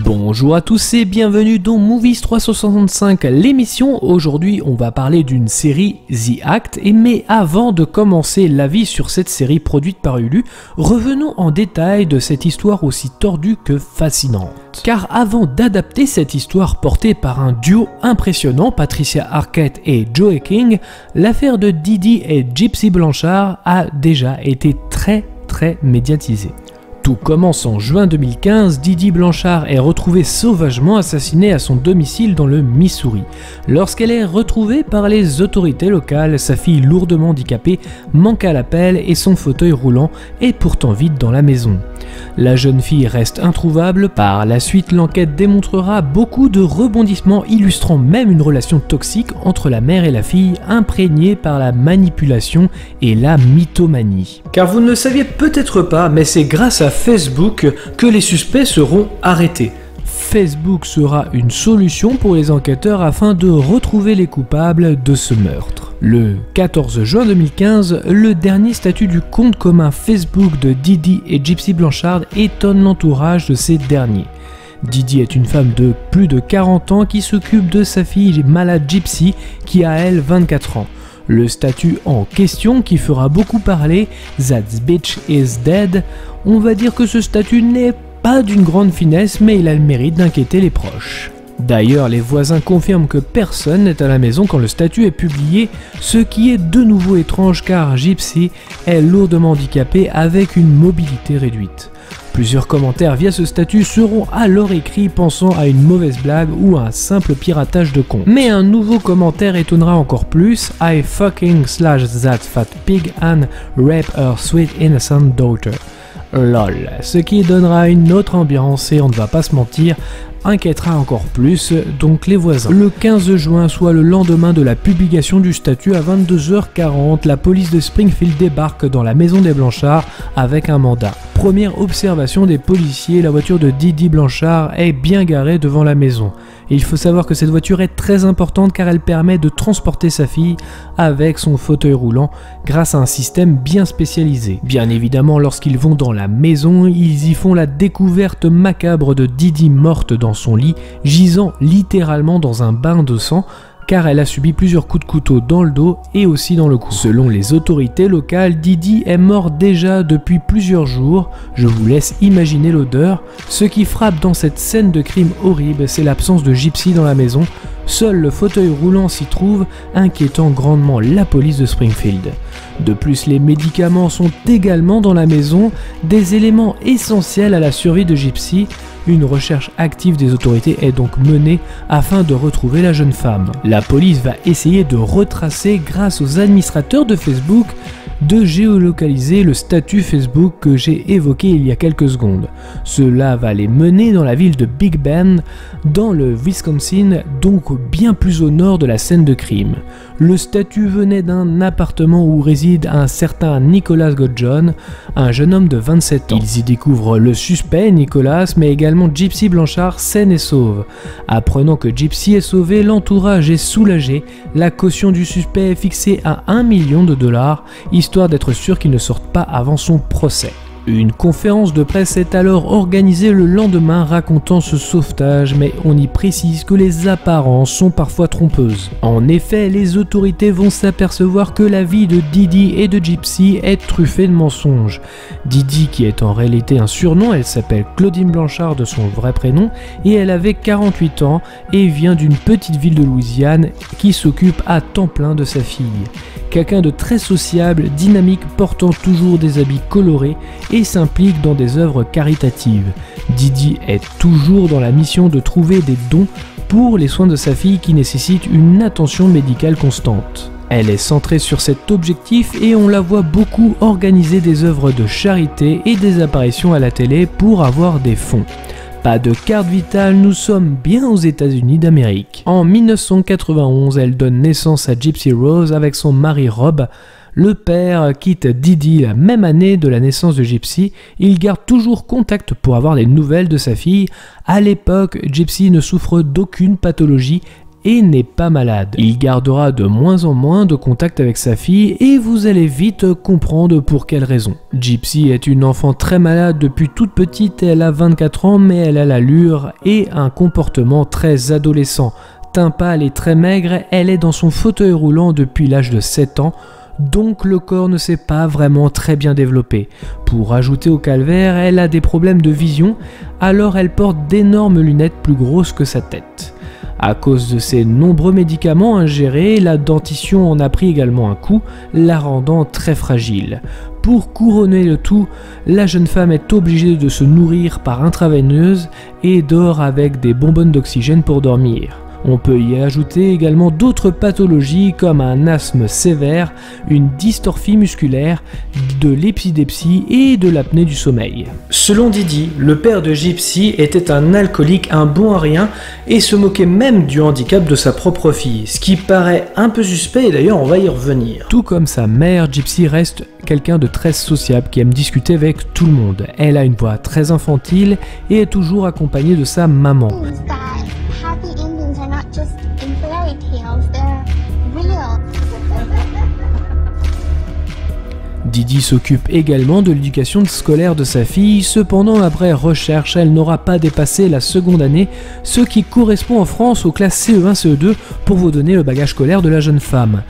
Bonjour à tous et bienvenue dans Movies 365, l'émission. Aujourd'hui on va parler d'une série The Act, mais avant de commencer l'avis sur cette série produite par Hulu, revenons en détail de cette histoire aussi tordue que fascinante. Car avant d'adapter cette histoire portée par un duo impressionnant, Patricia Arquette et Joey King, l'affaire de Didi et Gypsy Blanchard a déjà été très médiatisée. Tout commence en juin 2015, Didi Blanchard est retrouvée sauvagement assassinée à son domicile dans le Missouri. Lorsqu'elle est retrouvée par les autorités locales, sa fille lourdement handicapée manque à l'appel et son fauteuil roulant est pourtant vide dans la maison. La jeune fille reste introuvable. Par la suite, l'enquête démontrera beaucoup de rebondissements illustrant même une relation toxique entre la mère et la fille imprégnée par la manipulation et la mythomanie. Car vous ne le saviez peut-être pas, mais c'est grâce à Facebook que les suspects seront arrêtés. Facebook sera une solution pour les enquêteurs afin de retrouver les coupables de ce meurtre. Le 14 juin 2015, le dernier statut du compte commun Facebook de Didi et Gypsy Blanchard étonne l'entourage de ces derniers. Didi est une femme de plus de 40 ans qui s'occupe de sa fille malade Gypsy qui a elle 24 ans. Le statut en question qui fera beaucoup parler, That bitch is dead, on va dire que ce statut n'est pas d'une grande finesse, mais il a le mérite d'inquiéter les proches. D'ailleurs, les voisins confirment que personne n'est à la maison quand le statut est publié, ce qui est de nouveau étrange car Gypsy est lourdement handicapée avec une mobilité réduite. Plusieurs commentaires via ce statut seront alors écrits pensant à une mauvaise blague ou à un simple piratage de compte. Mais un nouveau commentaire étonnera encore plus, I fucking slash that fat pig and rape her sweet innocent daughter. LOL, ce qui donnera une autre ambiance et on ne va pas se mentir, inquiétera encore plus donc les voisins. Le 15 juin, soit le lendemain de la publication du statut à 22h40, la police de Springfield débarque dans la maison des Blanchard avec un mandat. Première observation des policiers, la voiture de Didi Blanchard est bien garée devant la maison. Et il faut savoir que cette voiture est très importante car elle permet de transporter sa fille avec son fauteuil roulant grâce à un système bien spécialisé. Bien évidemment, lorsqu'ils vont dans la maison, ils y font la découverte macabre de Didi morte dans son lit, gisant littéralement dans un bain de sang, car elle a subi plusieurs coups de couteau dans le dos et aussi dans le cou. Selon les autorités locales, Didi est mort déjà depuis plusieurs jours, je vous laisse imaginer l'odeur. Ce qui frappe dans cette scène de crime horrible, c'est l'absence de Gypsy dans la maison, seul le fauteuil roulant s'y trouve, inquiétant grandement la police de Springfield. De plus, les médicaments sont également dans la maison, des éléments essentiels à la survie de Gypsy. Une recherche active des autorités est donc menée afin de retrouver la jeune femme. La police va essayer de retracer, grâce aux administrateurs de Facebook, de géolocaliser le statut Facebook que j'ai évoqué il y a quelques secondes. Cela va les mener dans la ville de Big Bend, dans le Wisconsin, donc bien plus au nord de la scène de crime. Le statut venait d'un appartement où réside un certain Nicholas Godjohn, un jeune homme de 27 ans. Ils y découvrent le suspect, Nicholas, mais également Gypsy Blanchard, saine et sauve. Apprenant que Gypsy est sauvée, l'entourage est soulagé, la caution du suspect est fixée à $1 million, histoire d'être sûr qu'il ne sorte pas avant son procès. Une conférence de presse est alors organisée le lendemain racontant ce sauvetage, mais on y précise que les apparences sont parfois trompeuses. En effet, les autorités vont s'apercevoir que la vie de Didi et de Gypsy est truffée de mensonges. Didi, qui est en réalité un surnom, elle s'appelle Claudine Blanchard de son vrai prénom, et elle avait 48 ans et vient d'une petite ville de Louisiane qui s'occupe à temps plein de sa fille. Quelqu'un de très sociable, dynamique, portant toujours des habits colorés et s'implique dans des œuvres caritatives. Didi est toujours dans la mission de trouver des dons pour les soins de sa fille qui nécessitent une attention médicale constante. Elle est centrée sur cet objectif et on la voit beaucoup organiser des œuvres de charité et des apparitions à la télé pour avoir des fonds. Pas de carte vitale, nous sommes bien aux États-Unis d'Amérique. En 1991, elle donne naissance à Gypsy Rose avec son mari Rob. Le père quitte Didi la même année de la naissance de Gypsy. Il garde toujours contact pour avoir des nouvelles de sa fille. À l'époque, Gypsy ne souffre d'aucune pathologie et n'est pas malade. Il gardera de moins en moins de contact avec sa fille et vous allez vite comprendre pour quelle raison. Gypsy est une enfant très malade depuis toute petite, elle a 24 ans mais elle a l'allure et un comportement très adolescent. Teint pâle et très maigre, elle est dans son fauteuil roulant depuis l'âge de 7 ans, donc le corps ne s'est pas vraiment très bien développé. Pour ajouter au calvaire, elle a des problèmes de vision, alors elle porte d'énormes lunettes plus grosses que sa tête. À cause de ses nombreux médicaments ingérés, la dentition en a pris également un coup, la rendant très fragile. Pour couronner le tout, la jeune femme est obligée de se nourrir par intraveineuse et dort avec des bonbonnes d'oxygène pour dormir. On peut y ajouter également d'autres pathologies comme un asthme sévère, une dystrophie musculaire, de l'épilepsie et de l'apnée du sommeil. Selon Didi, le père de Gypsy était un alcoolique, un bon à rien et se moquait même du handicap de sa propre fille, ce qui paraît un peu suspect et d'ailleurs on va y revenir. Tout comme sa mère, Gypsy reste quelqu'un de très sociable qui aime discuter avec tout le monde. Elle a une voix très infantile et est toujours accompagnée de sa maman. Didi s'occupe également de l'éducation scolaire de sa fille, cependant après recherche, elle n'aura pas dépassé la seconde année, ce qui correspond en France aux classes CE1, CE2 pour vous donner le bagage scolaire de la jeune femme.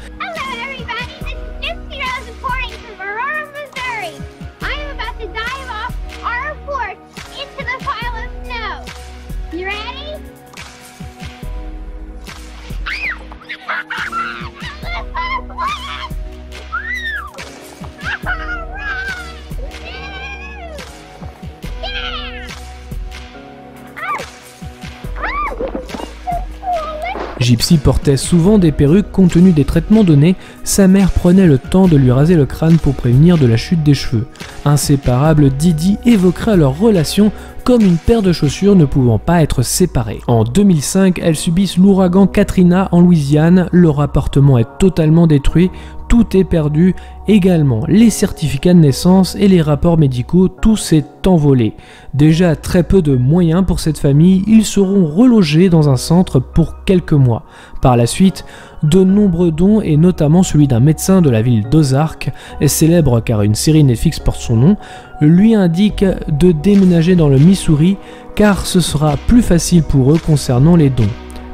Gypsy portait souvent des perruques compte tenu des traitements donnés, sa mère prenait le temps de lui raser le crâne pour prévenir de la chute des cheveux. Inséparables, Didi évoquera leur relation comme une paire de chaussures ne pouvant pas être séparées. En 2005, elles subissent l'ouragan Katrina en Louisiane, leur appartement est totalement détruit, tout est perdu, également les certificats de naissance et les rapports médicaux, tout s'est envolé. Déjà très peu de moyens pour cette famille, ils seront relogés dans un centre pour quelques mois. Par la suite, de nombreux dons et notamment celui d'un médecin de la ville d'Ozark, célèbre car une série Netflix porte son nom, lui indique de déménager dans le Missouri car ce sera plus facile pour eux concernant les dons.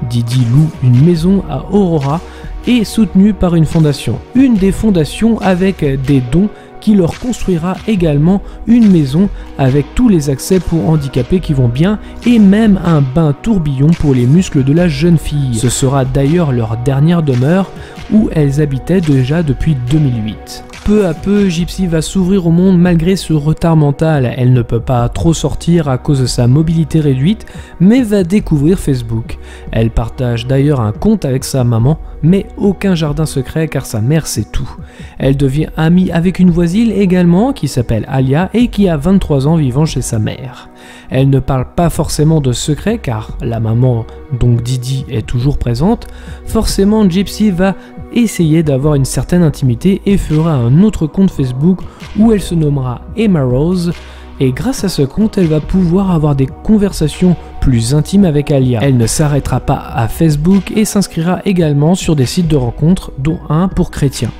Didi loue une maison à Aurora et soutenue par une fondation. Une des fondations avec des dons qui leur construira également une maison avec tous les accès pour handicapés qui vont bien et même un bain tourbillon pour les muscles de la jeune fille. Ce sera d'ailleurs leur dernière demeure où elles habitaient déjà depuis 2008. Peu à peu, Gypsy va s'ouvrir au monde malgré ce retard mental. Elle ne peut pas trop sortir à cause de sa mobilité réduite, mais va découvrir Facebook. Elle partage d'ailleurs un compte avec sa maman, mais aucun jardin secret car sa mère sait tout. Elle devient amie avec une voisine également qui s'appelle Alia et qui a 23 ans vivant chez sa mère. Elle ne parle pas forcément de secret car la maman, donc Didi, est toujours présente. Forcément, Gypsy va essayer d'avoir une certaine intimité et fera un autre compte Facebook où elle se nommera Emma Rose et grâce à ce compte elle va pouvoir avoir des conversations plus intimes avec Alia. Elle ne s'arrêtera pas à Facebook et s'inscrira également sur des sites de rencontres dont un pour chrétiens.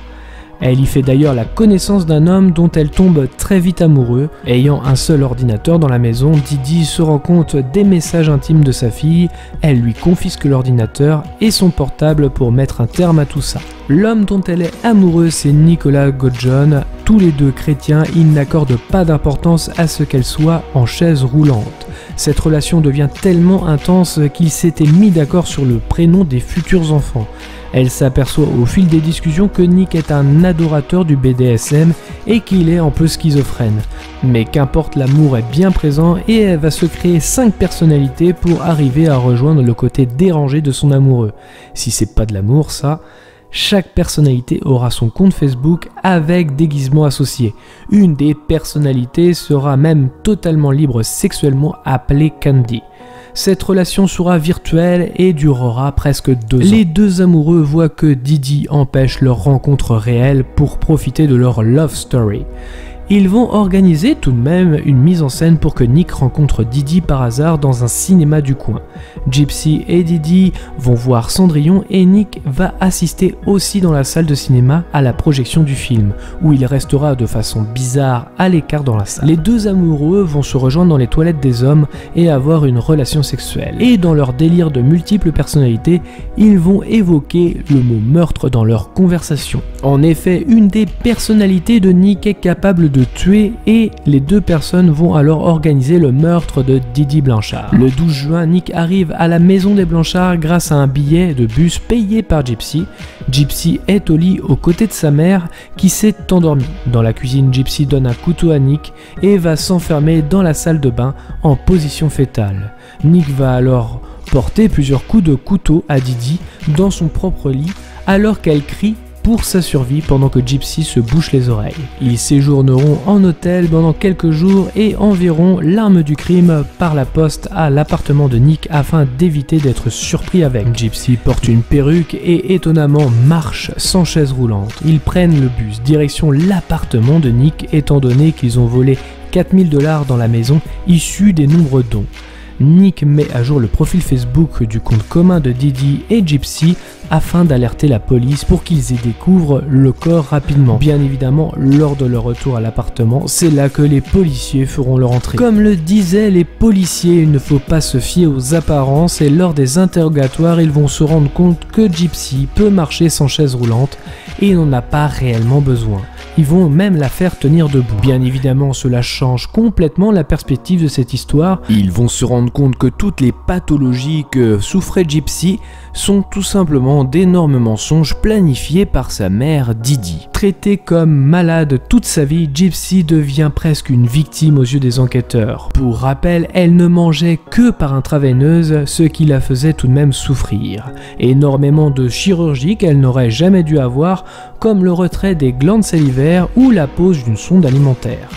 Elle y fait d'ailleurs la connaissance d'un homme dont elle tombe très vite amoureux. Ayant un seul ordinateur dans la maison, Didi se rend compte des messages intimes de sa fille, elle lui confisque l'ordinateur et son portable pour mettre un terme à tout ça. L'homme dont elle est amoureuse, c'est Nicolas Godjohn. Tous les deux chrétiens, ils n'accordent pas d'importance à ce qu'elle soit en chaise roulante. Cette relation devient tellement intense qu'ils s'étaient mis d'accord sur le prénom des futurs enfants. Elle s'aperçoit au fil des discussions que Nick est un adorateur du BDSM et qu'il est un peu schizophrène. Mais qu'importe, l'amour est bien présent et elle va se créer 5 personnalités pour arriver à rejoindre le côté dérangé de son amoureux. Si c'est pas de l'amour ça, chaque personnalité aura son compte Facebook avec déguisement associé. Une des personnalités sera même totalement libre sexuellement appelée Candy. Cette relation sera virtuelle et durera presque 2 ans. Les deux amoureux voient que Didi empêche leur rencontre réelle pour profiter de leur love story. Ils vont organiser tout de même une mise en scène pour que Nick rencontre Didi par hasard dans un cinéma du coin. Gypsy et Didi vont voir Cendrillon et Nick va assister aussi dans la salle de cinéma à la projection du film, où il restera de façon bizarre à l'écart dans la salle. Les deux amoureux vont se rejoindre dans les toilettes des hommes et avoir une relation sexuelle. Et dans leur délire de multiples personnalités, ils vont évoquer le mot meurtre dans leur conversation. En effet, une des personnalités de Nick est capable de tuer et les deux personnes vont alors organiser le meurtre de Didi Blanchard. Le 12 juin, Nick arrive à la maison des Blanchard grâce à un billet de bus payé par Gypsy. Gypsy est au lit aux côtés de sa mère qui s'est endormie. Dans la cuisine, Gypsy donne un couteau à Nick et va s'enfermer dans la salle de bain en position fétale. Nick va alors porter plusieurs coups de couteau à Didi dans son propre lit alors qu'elle crie pour sa survie pendant que Gypsy se bouche les oreilles. Ils séjourneront en hôtel pendant quelques jours et enverront l'arme du crime par la poste à l'appartement de Nick afin d'éviter d'être surpris avec. Gypsy porte une perruque et étonnamment marche sans chaise roulante. Ils prennent le bus direction l'appartement de Nick étant donné qu'ils ont volé 4000 $ dans la maison issus des nombreux dons. Nick met à jour le profil Facebook du compte commun de Didi et Gypsy afin d'alerter la police pour qu'ils y découvrent le corps rapidement. Bien évidemment, lors de leur retour à l'appartement, c'est là que les policiers feront leur entrée. Comme le disaient les policiers, il ne faut pas se fier aux apparences et lors des interrogatoires, ils vont se rendre compte que Gypsy peut marcher sans chaise roulante et n'en a pas réellement besoin. Ils vont même la faire tenir debout. Bien évidemment, cela change complètement la perspective de cette histoire. Ils vont se rendre compte que toutes les pathologies que souffrait Gypsy sont tout simplement d'énormes mensonges planifiés par sa mère Didi. Traitée comme malade toute sa vie, Gypsy devient presque une victime aux yeux des enquêteurs. Pour rappel, elle ne mangeait que par intraveineuse, ce qui la faisait tout de même souffrir. Énormément de chirurgies qu'elle n'aurait jamais dû avoir, comme le retrait des glandes salivaires ou la pose d'une sonde alimentaire.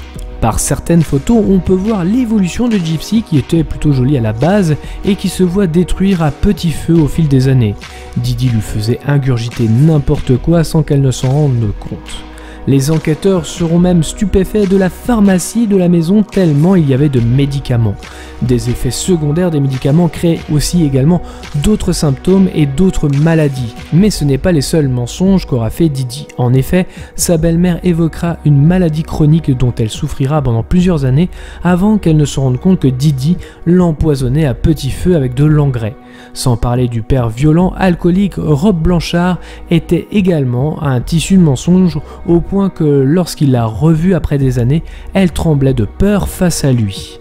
Par certaines photos, on peut voir l'évolution de Gypsy qui était plutôt jolie à la base et qui se voit détruire à petit feu au fil des années. Didi lui faisait ingurgiter n'importe quoi sans qu'elle ne s'en rende compte. Les enquêteurs seront même stupéfaits de la pharmacie de la maison tellement il y avait de médicaments. Des effets secondaires des médicaments créent aussi également d'autres symptômes et d'autres maladies. Mais ce n'est pas les seuls mensonges qu'aura fait Didi. En effet, sa belle-mère évoquera une maladie chronique dont elle souffrira pendant plusieurs années avant qu'elle ne se rende compte que Didi l'empoisonnait à petit feu avec de l'engrais. Sans parler du père violent, alcoolique, Rob Blanchard était également un tissu de mensonges au point que lorsqu'il l'a revue après des années, elle tremblait de peur face à lui.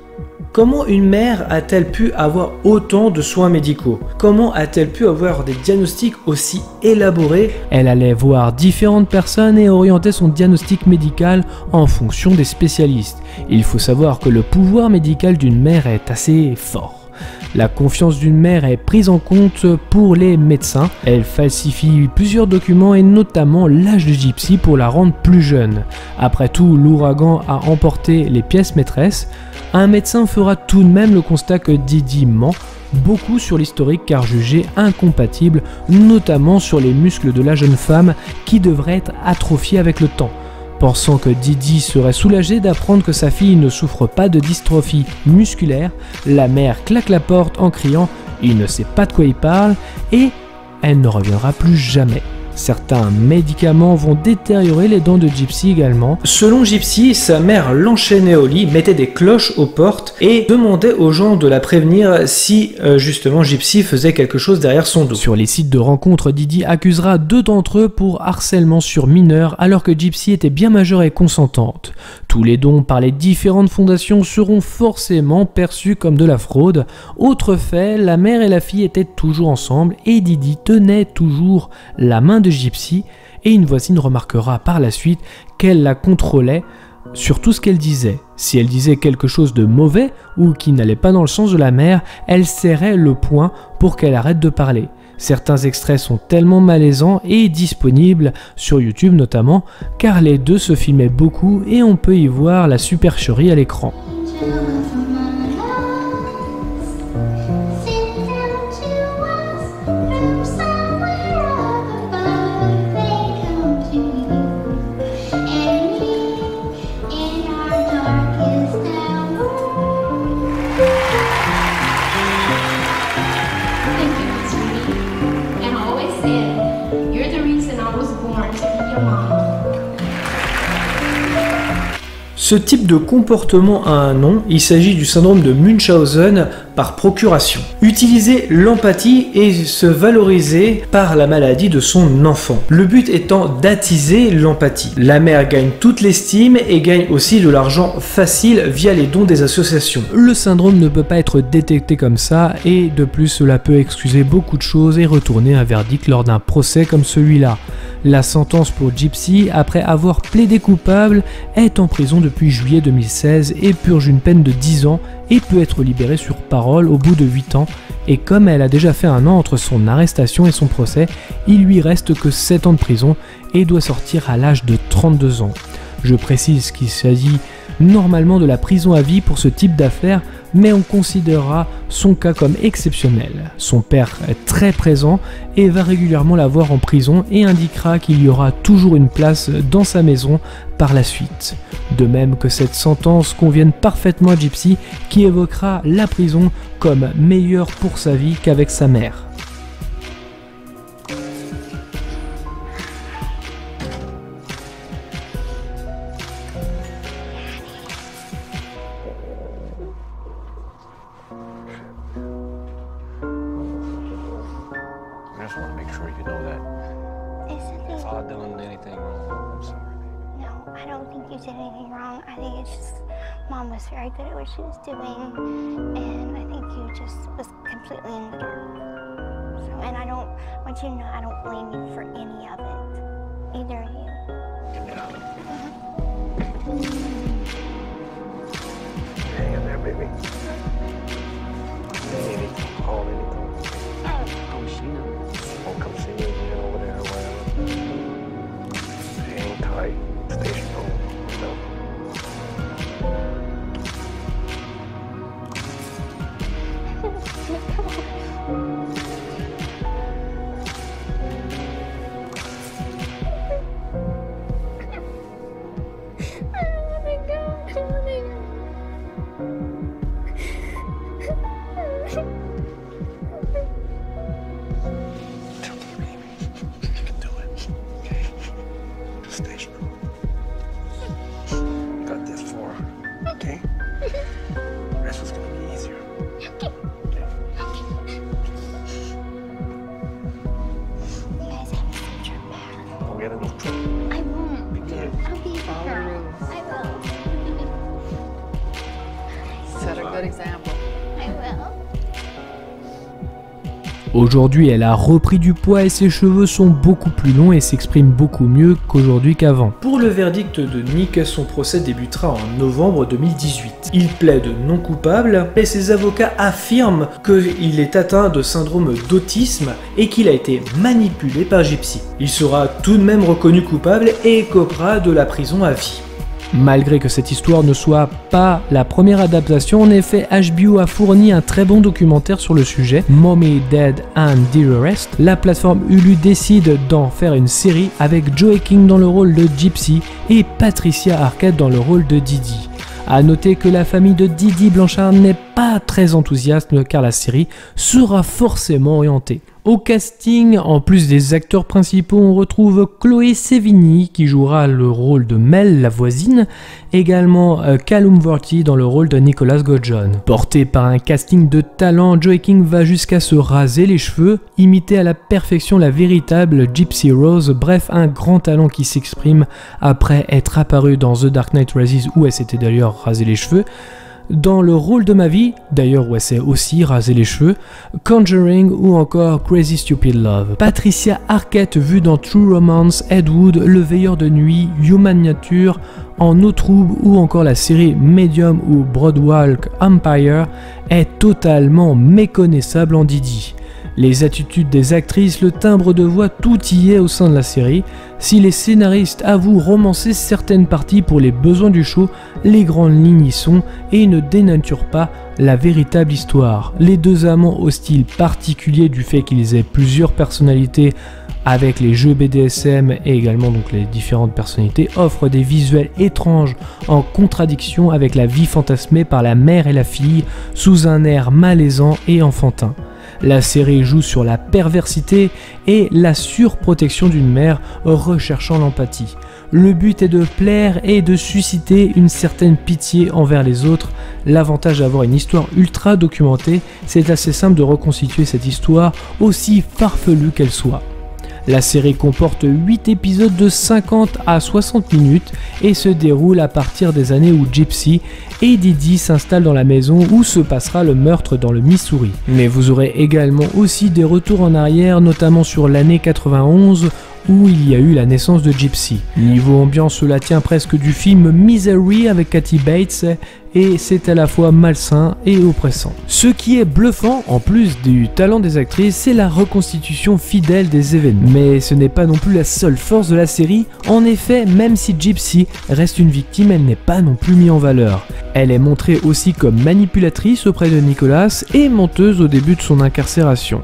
Comment une mère a-t-elle pu avoir autant de soins médicaux? Comment a-t-elle pu avoir des diagnostics aussi élaborés? Elle allait voir différentes personnes et orienter son diagnostic médical en fonction des spécialistes. Il faut savoir que le pouvoir médical d'une mère est assez fort. La confiance d'une mère est prise en compte pour les médecins. Elle falsifie plusieurs documents et notamment l'âge de Gypsy pour la rendre plus jeune. Après tout, l'ouragan a emporté les pièces maîtresses. Un médecin fera tout de même le constat que Didi ment beaucoup sur l'historique car jugé incompatible, notamment sur les muscles de la jeune femme qui devraient être atrophiés avec le temps. Pensant que Didi serait soulagée d'apprendre que sa fille ne souffre pas de dystrophie musculaire, la mère claque la porte en criant « il ne sait pas de quoi il parle » et elle ne reviendra plus jamais. Certains médicaments vont détériorer les dents de Gypsy également. Selon Gypsy, sa mère l'enchaînait au lit, mettait des cloches aux portes et demandait aux gens de la prévenir si justement Gypsy faisait quelque chose derrière son dos. Sur les sites de rencontres, Didi accusera 2 d'entre eux pour harcèlement sur mineurs alors que Gypsy était bien majeure et consentante. Tous les dons par les différentes fondations seront forcément perçus comme de la fraude. Autre fait, la mère et la fille étaient toujours ensemble et Didi tenait toujours la main de Gypsy et une voisine remarquera par la suite qu'elle la contrôlait sur tout ce qu'elle disait. Si elle disait quelque chose de mauvais ou qui n'allait pas dans le sens de la mère, elle serrait le poing pour qu'elle arrête de parler. Certains extraits sont tellement malaisants et disponibles sur YouTube notamment, car les deux se filmaient beaucoup et on peut y voir la supercherie à l'écran. Ce type de comportement a un nom, il s'agit du syndrome de Munchausen par procuration. Utiliser l'empathie et se valoriser par la maladie de son enfant. Le but étant d'attiser l'empathie. La mère gagne toute l'estime et gagne aussi de l'argent facile via les dons des associations. Le syndrome ne peut pas être détecté comme ça et de plus cela peut excuser beaucoup de choses et retourner un verdict lors d'un procès comme celui-là. La sentence pour Gypsy, après avoir plaidé coupable, est en prison depuis juillet 2016 et purge une peine de 10 ans et peut être libérée sur parole au bout de 8 ans. Et comme elle a déjà fait un an entre son arrestation et son procès, il lui reste que 7 ans de prison et doit sortir à l'âge de 32 ans. Je précise qu'il s'agit normalement de la prison à vie pour ce type d'affaires, mais on considérera son cas comme exceptionnel. Son père est très présent et va régulièrement la voir en prison et indiquera qu'il y aura toujours une place dans sa maison par la suite. De même que cette sentence convienne parfaitement à Gypsy qui évoquera la prison comme meilleure pour sa vie qu'avec sa mère. I just want to make sure you know that. If I've done anything wrong, I'm sorry. No, I don't think you did anything wrong. I think it's just Mom was very good at what she was doing, and I think you just was completely in the dark. So, and I want you to know I don't blame you for any of it. Either of you. Hang in there, baby. Anything, call anything. Oh, she knows. Won't come see me again over there or whatever. Hang tight. Stay strong. No. Aujourd'hui, elle a repris du poids et ses cheveux sont beaucoup plus longs et s'expriment beaucoup mieux qu'aujourd'hui qu'avant. Pour le verdict de Nick, son procès débutera en novembre 2018. Il plaide non coupable et ses avocats affirment qu'il est atteint de syndrome d'autisme et qu'il a été manipulé par Gypsy. Il sera tout de même reconnu coupable et écopera de la prison à vie. Malgré que cette histoire ne soit pas la première adaptation, en effet, HBO a fourni un très bon documentaire sur le sujet, Mommy, Dead and Dearest. La plateforme Hulu décide d'en faire une série avec Joey King dans le rôle de Gypsy et Patricia Arquette dans le rôle de Didi. A noter que la famille de Didi Blanchard n'est pas très enthousiaste car la série sera forcément orientée. Au casting, en plus des acteurs principaux, on retrouve Chloé Sevigny qui jouera le rôle de Mel, la voisine, également Callum Worthy dans le rôle de Nicholas Goodjohn. Porté par un casting de talent, Joey King va jusqu'à se raser les cheveux, imiter à la perfection la véritable Gypsy Rose, bref un grand talent qui s'exprime après être apparu dans The Dark Knight Rises où elle s'était d'ailleurs rasé les cheveux. Dans le rôle de ma vie, d'ailleurs où elle s'est aussi rasé les cheveux, Conjuring ou encore Crazy Stupid Love. Patricia Arquette vue dans True Romance, Ed Wood, Le Veilleur de Nuit, Human Nature, En eau trouble ou encore la série Medium ou Broadwalk Empire est totalement méconnaissable en Didi. Les attitudes des actrices, le timbre de voix, tout y est au sein de la série. Si les scénaristes avouent romancer certaines parties pour les besoins du show, les grandes lignes y sont et ne dénaturent pas la véritable histoire. Les deux amants au style particulier du fait qu'ils aient plusieurs personnalités avec les jeux BDSM et également donc les différentes personnalités offrent des visuels étranges en contradiction avec la vie fantasmée par la mère et la fille sous un air malaisant et enfantin. La série joue sur la perversité et la surprotection d'une mère recherchant l'empathie. Le but est de plaire et de susciter une certaine pitié envers les autres. L'avantage d'avoir une histoire ultra documentée, c'est assez simple de reconstituer cette histoire aussi farfelue qu'elle soit. La série comporte 8 épisodes de 50 à 60 minutes et se déroule à partir des années où Gypsy et Didi s'installent dans la maison où se passera le meurtre dans le Missouri. Mais vous aurez également aussi des retours en arrière, notamment sur l'année 91 où il y a eu la naissance de Gypsy. Niveau ambiance, cela tient presque du film Misery avec Kathy Bates et c'est à la fois malsain et oppressant. Ce qui est bluffant, en plus du talent des actrices, c'est la reconstitution fidèle des événements. Mais ce n'est pas non plus la seule force de la série. En effet, même si Gypsy reste une victime, elle n'est pas non plus mise en valeur. Elle est montrée aussi comme manipulatrice auprès de Nicholas et menteuse au début de son incarcération.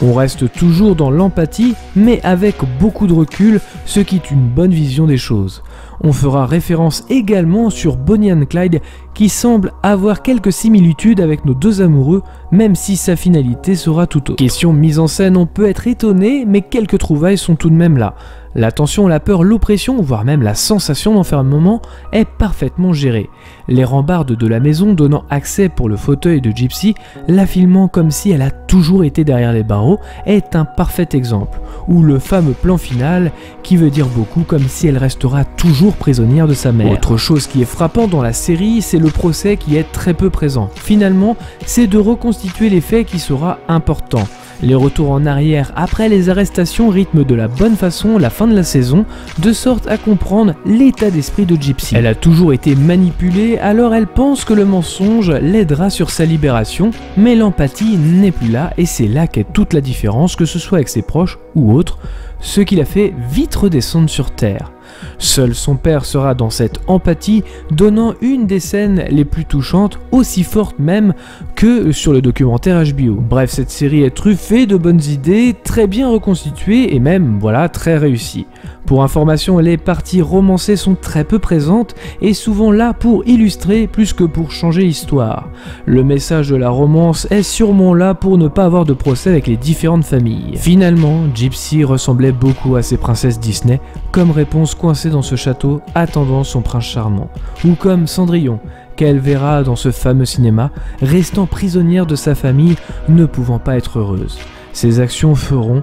On reste toujours dans l'empathie, mais avec beaucoup de recul, ce qui est une bonne vision des choses. On fera référence également sur Bonnie and Clyde, qui semble avoir quelques similitudes avec nos deux amoureux, même si sa finalité sera tout autre. Question mise en scène, on peut être étonné, mais quelques trouvailles sont tout de même là. La tension, la peur, l'oppression, voire même la sensation d'enfermement est parfaitement gérée. Les rambardes de la maison donnant accès pour le fauteuil de Gypsy, la filmant comme si elle a toujours été derrière les barreaux, est un parfait exemple. Ou le fameux plan final, qui veut dire beaucoup comme si elle restera toujours prisonnière de sa mère. Autre chose qui est frappant dans la série, c'est le procès qui est très peu présent. Finalement, c'est de reconstituer les faits qui sera important. Les retours en arrière après les arrestations rythment de la bonne façon la fin de la saison, de sorte à comprendre l'état d'esprit de Gypsy. Elle a toujours été manipulée, alors elle pense que le mensonge l'aidera sur sa libération, mais l'empathie n'est plus là et c'est là qu'est toute la différence, que ce soit avec ses proches ou autres, ce qui la fait vite redescendre sur terre. Seul son père sera dans cette empathie, donnant une des scènes les plus touchantes, aussi forte même que sur le documentaire HBO. Bref, cette série est truffée de bonnes idées, très bien reconstituée et même, voilà, très réussie. Pour information, les parties romancées sont très peu présentes et souvent là pour illustrer plus que pour changer l'histoire. Le message de la romance est sûrement là pour ne pas avoir de procès avec les différentes familles. Finalement, Gypsy ressemblait beaucoup à ses princesses Disney, comme Réponse coincée dans ce château attendant son prince charmant, ou comme Cendrillon, qu'elle verra dans ce fameux cinéma, restant prisonnière de sa famille, ne pouvant pas être heureuse. Ses actions feront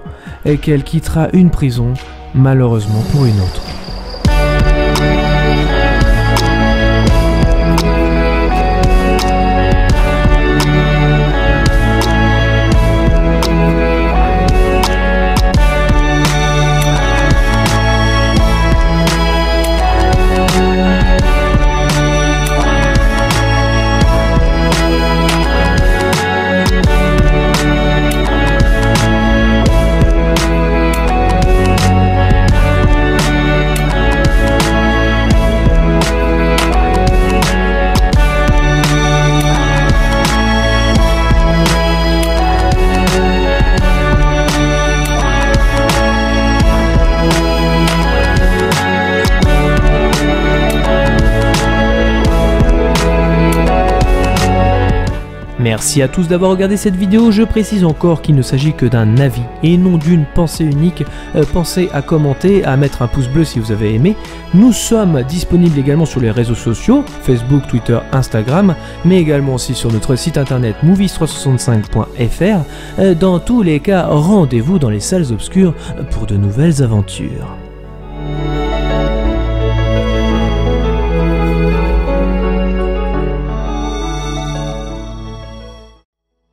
qu'elle quittera une prison, malheureusement pour une autre. Merci à tous d'avoir regardé cette vidéo, je précise encore qu'il ne s'agit que d'un avis et non d'une pensée unique. Pensez à commenter, à mettre un pouce bleu si vous avez aimé. Nous sommes disponibles également sur les réseaux sociaux, Facebook, Twitter, Instagram, mais également aussi sur notre site internet movies365.fr. Dans tous les cas, rendez-vous dans les salles obscures pour de nouvelles aventures.